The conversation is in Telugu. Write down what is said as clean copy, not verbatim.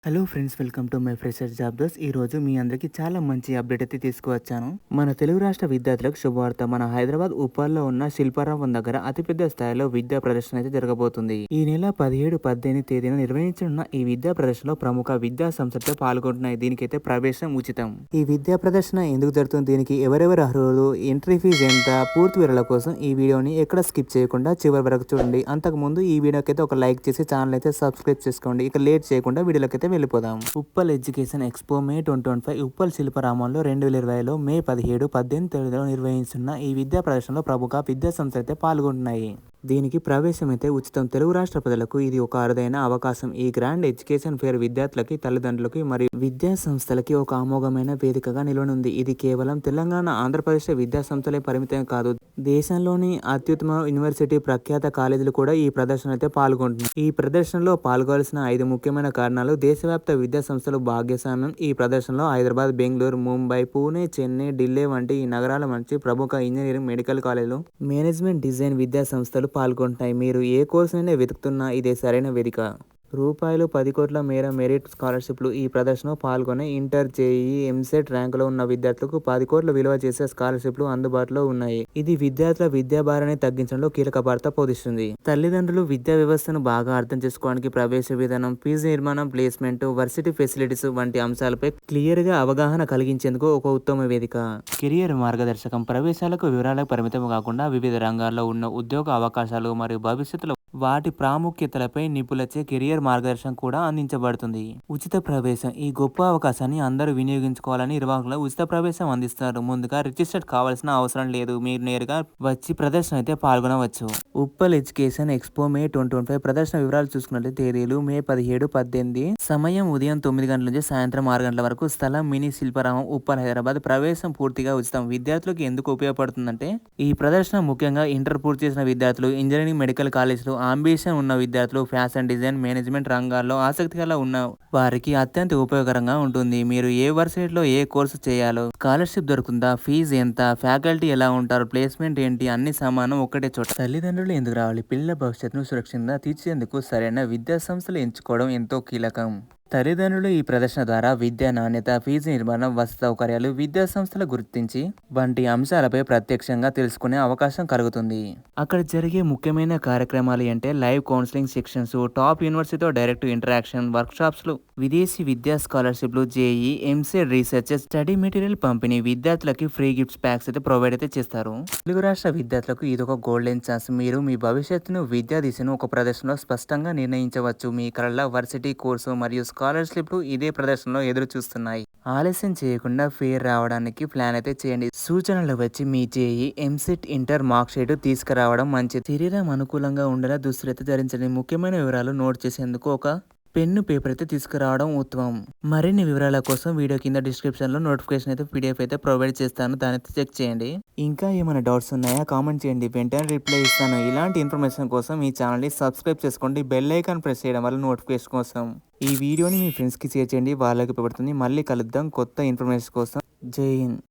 Hello friends, welcome to my fresher job those. ఈ రోజు మీ అందరికీ చాలా మంచి అప్డేట్ అయితే తీసుకువచ్చాను. మన తెలుగు రాష్ట్ర విద్యార్థులకు శుభవార్త. మన హైదరాబాద్ ఉప్పల్లో ఉన్న శిల్పారామం దగ్గర అతిపెద్ద స్థాయిలో విద్యా ప్రదర్శన అయితే జరగబోతుంది. ఈ నెల 17, 18 తేదీన నిర్వహించనున్న ఈ విద్యా ప్రదర్శనలో ప్రముఖ విద్యా సంస్థలతో పాల్గొంటున్నాయి. దీనికైతే ప్రవేశం ఉచితం. ఈ విద్యా ప్రదర్శన ఎందుకు జరుగుతుంది, దీనికి ఎవరెవరు అర్హులు, ఎంట్రీ ఫీజు ఎంత, పూర్తి వివరాల కోసం ఈ వీడియోని ఎక్కడ స్కిప్ చేయకుండా చివరి వరకు చూడండి. అంతకుముందు ఈ వీడియోకి అయితే ఒక లైక్ చేసి ఛానల్ అయితే సబ్స్క్రైబ్ చేసుకోండి. ఇక లేట్ చేయకుండా వీడియోలోకి అయితే వెళ్ళిపోదాం. ఉప్పల్ ఎడ్యుకేషన్ ఎక్స్పో మే 2025 ఉప్పల్ శిల్పారామంలో 2020లో మే 17, 18 తేదీలో నిర్వహిస్తున్న ఈ విద్యా ప్రదర్శనలో ప్రముఖ విద్యా సంస్థలు అయితే పాల్గొంటున్నాయి. దీనికి ప్రవేశం అయితే ఉచితం. తెలుగు రాష్ట్ర ప్రజలకు ఇది ఒక అరుదైన అవకాశం. ఈ గ్రాండ్ ఎడ్యుకేషన్ ఫేర్ విద్యార్థులకి, తల్లిదండ్రులకి మరియు విద్యా సంస్థలకి ఒక అమోఘమైన వేదికగా నిలవనుంది. ఇది కేవలం తెలంగాణ, ఆంధ్రప్రదేశ్ విద్యా సంస్థలే పరిమితం కాదు. దేశంలోని అత్యుత్తమ యూనివర్సిటీ, ప్రఖ్యాత కాలేజీలు కూడా ఈ ప్రదర్శన అయితే పాల్గొంటున్నాయి. ఈ ప్రదర్శనలో పాల్గొవాల్సిన 5 ముఖ్యమైన కారణాలు. దేశవ్యాప్త విద్యా సంస్థలు భాగ్యస్వామ్యం. ఈ ప్రదర్శనలో హైదరాబాద్, బెంగళూరు, ముంబై, పూణే, చెన్నై, ఢిల్లీ వంటి ఈ నగరాల నుంచి ప్రముఖ ఇంజనీరింగ్, మెడికల్ కాలేజీలు, మేనేజ్మెంట్, డిజైన్ విద్యా సంస్థలు పాల్గొంటాయి. మీరు ఏ కోర్సునైనా వెతుకుతున్నా ఇదే సరైన వేదిక. రూపాయలు 10 కోట్ల మేర మెరిట్ స్కాలర్షిప్లు. ఈ ప్రదర్శనలో పాల్గొనే ఇంటర్, జేఈఈ, ఎంసెట్ ర్యాంకులో ఉన్న విద్యార్థులకు 10 కోట్ల విలువ చేసే స్కాలర్షిప్లు అందుబాటులో ఉన్నాయి. ఇది విద్యార్థుల విద్యా భారాన్ని తగ్గించడంలో కీలక పాత్ర పోషిస్తుంది. తల్లిదండ్రులు విద్యా వ్యవస్థను బాగా అర్థం చేసుకోవడానికి ప్రవేశ విధానం, ఫీజు నిర్మాణం, ప్లేస్మెంట్, వర్సిటీ ఫెసిలిటీస్ వంటి అంశాలపై క్లియర్ గా అవగాహన కలిగించేందుకు ఒక ఉత్తమ వేదిక. కెరియర్ మార్గదర్శకం. ప్రవేశాలకు వివరాలకు పరిమితం కాకుండా వివిధ రంగాల్లో ఉన్న ఉద్యోగ అవకాశాలు మరియు భవిష్యత్తులో వాటి ప్రాముఖ్యతలపై నిపుణులచే కెరియర్ మార్గదర్శనం కూడా అందించబడుతుంది. ఉచిత ప్రవేశం. ఈ గొప్ప అవకాశాన్ని అందరూ వినియోగించుకోవాలని నిర్వాహకులు ఉచిత ప్రవేశం అందిస్తారు. ముందుగా రిజిస్టర్ కావాల్సిన అవసరం లేదు. మీరు నేరుగా వచ్చి ప్రదర్శన అయితే పాల్గొనవచ్చు. ఉప్పల్ ఎడ్యుకేషన్ ఎక్స్పో మే 2025 ప్రదర్శన వివరాలు చూసుకున్నట్లయితే తేదీలు మే 17, 18. సమయం ఉదయం 9 గంటల నుంచి సాయంత్రం 6 గంటల వరకు. స్థలం మినీ శిల్పారామం, ఉప్పల్, హైదరాబాద్. ప్రవేశం పూర్తిగా ఉచితం. విద్యార్థులకు ఎందుకు ఉపయోగపడుతుందంటే, ఈ ప్రదర్శన ముఖ్యంగా ఇంటర్ పూర్తి చేసిన విద్యార్థులు, ఇంజనీరింగ్, మెడికల్ కాలేజీలు, అంబిషన్ ఉన్న విద్యార్థులు, ఫ్యాషన్ డిజైన్, మేనేజ్మెంట్ రంగాల్లో ఆసక్తి గల ఉన్న వారికి అత్యంత ఉపయోగకరంగా ఉంటుంది. మీరు ఏ వర్సిటీలో ఏ కోర్సు చేయాలో, స్కాలర్షిప్ దొరుకుతుందా, ఫీజు ఎంత, ఫ్యాకల్టీ ఎలా ఉంటారు, ప్లేస్మెంట్ ఏంటి, అన్ని సమానం ఒకటే చోట. తల్లిదండ్రులు ఎందుకు రావాలి? పిల్లల భవిష్యత్తును సురక్షితంగా తీర్చేందుకు సరైన విద్యా సంస్థలు ఎంచుకోవడం ఎంతో కీలకం. తల్లిదండ్రులు ఈ ప్రదర్శన ద్వారా విద్యా నాణ్యత, ఫీజు నిర్మాణం, వసతి సౌకర్యాలు, విద్యా సంస్థల గుర్తించి వంటి అంశాలపై ప్రత్యక్షంగా తెలుసుకునే అవకాశం కలుగుతుంది. అక్కడ జరిగే ముఖ్యమైన కార్యక్రమాలు అంటే లైవ్ కౌన్సిలింగ్ సెక్షన్స్, టాప్ యూనివర్సిటీతో డైరెక్ట్ ఇంటరాక్షన్, వర్క్షాప్స్లు, విదేశీ విద్యా స్కాలర్షిప్లు, JEE, EAMCET research, study material పంపిణీ, విద్యార్థులకి ఫ్రీ గిఫ్ట్స్ ప్యాక్స్ అయితే ప్రొవైడ్ అయితే చేస్తారు. తెలుగు రాష్ట్ర విద్యార్థులకు ఇది ఒక గోల్డెన్ ఛాన్స్. మీరు మీ భవిష్యత్తును, విద్యా దిశను ఒక ప్రదర్శనలో స్పష్టంగా నిర్ణయించవచ్చు. మీ కళల వర్సిటీ కోర్సు మరియు స్కాలర్షిప్లు ఇదే ప్రదర్శనలో ఎదురు చూస్తున్నాయి. ఆలస్యం చేయకుండా ఫేర్ రావడానికి ప్లాన్ అయితే చేయండి. సూచనలు వచ్చి మీ JEE, EAMCET, inter mark sheet తీసుకురావడం మంచిది. శరీరం అనుకూలంగా ఉండేలా దుస్తులు అయితే ధరించండి. ముఖ్యమైన వివరాలు నోట్ చేసేందుకు ఒక పెన్ను, పేపర్ అయితే తీసుకురావడం ఉత్తమం. మరిన్ని వివరాల కోసం వీడియో కింద డిస్క్రిప్షన్లో నోటిఫికేషన్ అయితే PDF అయితే ప్రొవైడ్ చేస్తాను, దాన్ని అయితే చెక్ చేయండి. ఇంకా ఏమైనా డౌట్స్ ఉన్నాయా కామెంట్ చేయండి, వెంటనే రిప్లై ఇస్తాను. ఇలాంటి ఇన్ఫర్మేషన్ కోసం ఈ ఛానల్ని సబ్స్క్రైబ్ చేసుకోండి. బెల్ ఐకాన్ ప్రెస్ చేయడం వల్ల నోటిఫికేషన్ కోసం. ఈ వీడియోని మీ ఫ్రెండ్స్కి షేర్ చేయండి, వాళ్ళకి ఉపయోగపడుతుంది. మళ్ళీ కలుద్దాం కొత్త ఇన్ఫర్మేషన్ కోసం. జై హింద్.